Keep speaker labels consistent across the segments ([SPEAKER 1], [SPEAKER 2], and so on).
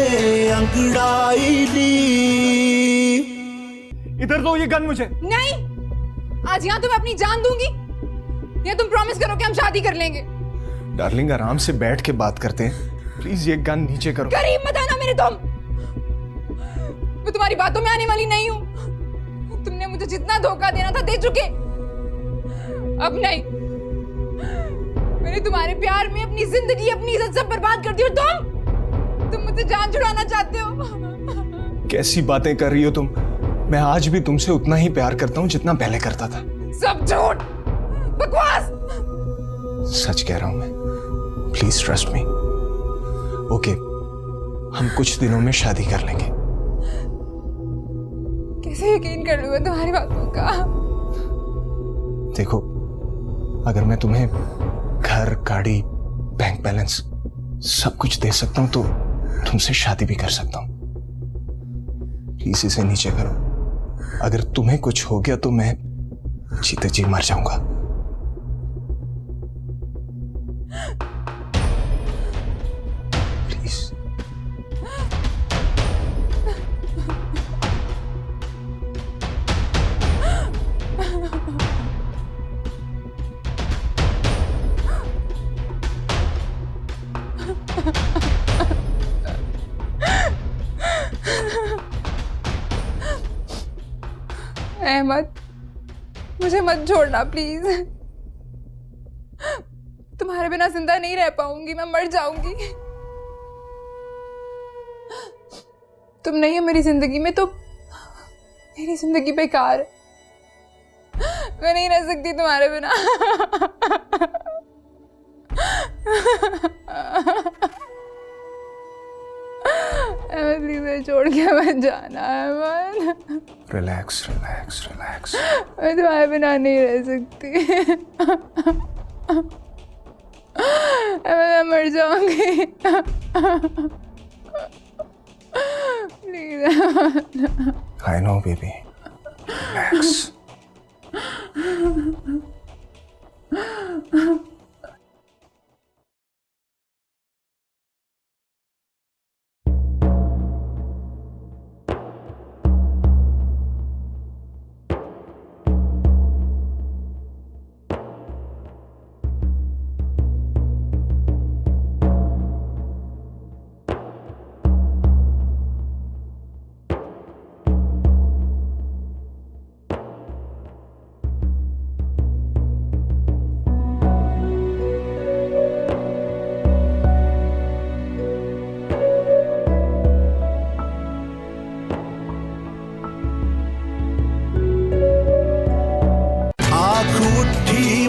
[SPEAKER 1] ने अंगड़ाई ली।
[SPEAKER 2] इधर दो ये गन मुझे।
[SPEAKER 3] नहीं, आज यहाँ तुम्हें अपनी जान दूंगी या तुम प्रॉमिस करो कि हम शादी कर लेंगे।
[SPEAKER 2] डार्लिंग आराम से बैठ के बात करते हैं, प्लीज ये गन नीचे करो।
[SPEAKER 3] करीब मत आना मेरे तुम, मैं तुम्हारी बातों में आने वाली नहीं हूँ। तुमने मुझे जितना धोखा देना था दे चुके, अब नहीं। मैंने तुम्हारे प्यार में अपनी जिंदगी अपनी इज्जत सब बर्बाद कर दी और तुम मुझसे जान छुड़ाना चाहते हो।
[SPEAKER 2] कैसी बातें कर रही हो तुम? मैं आज भी तुमसे उतना ही प्यार करता हूँ जितना पहले करता था।
[SPEAKER 3] सब झूठ, बकवास।
[SPEAKER 2] सच कह रहा हूं मैं, प्लीज ट्रस्ट मी। ओके, हम कुछ दिनों में शादी कर लेंगे।
[SPEAKER 3] कैसे यकीन कर लूं तुम्हारी बातों का?
[SPEAKER 2] देखो, अगर मैं तुम्हें घर, गाड़ी, बैंक बैलेंस सब कुछ दे सकता हूं तो तुमसे शादी भी कर सकता हूं। प्लीज इसे नीचे करो। अगर तुम्हें कुछ हो गया तो मैं जीते जी मर जाऊंगा। प्लीज।
[SPEAKER 3] अहमद, मुझे मत छोड़ना प्लीज। तुम्हारे बिना जिंदा नहीं रह पाऊंगी, मैं मर जाऊंगी। तुम नहीं हो मेरी जिंदगी में तो मेरी जिंदगी बेकार है। मैं नहीं रह सकती तुम्हारे बिना। अहमद प्लीज छोड़ के मत जाना अहमद।
[SPEAKER 2] Relax relax relax.
[SPEAKER 3] मैं तुम्हारे बिना नहीं रह सकती। मैं मर जाऊंगी। Please.
[SPEAKER 2] I know baby, relax.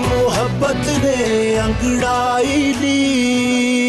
[SPEAKER 1] मोहब्बत ने अंगड़ाई ली।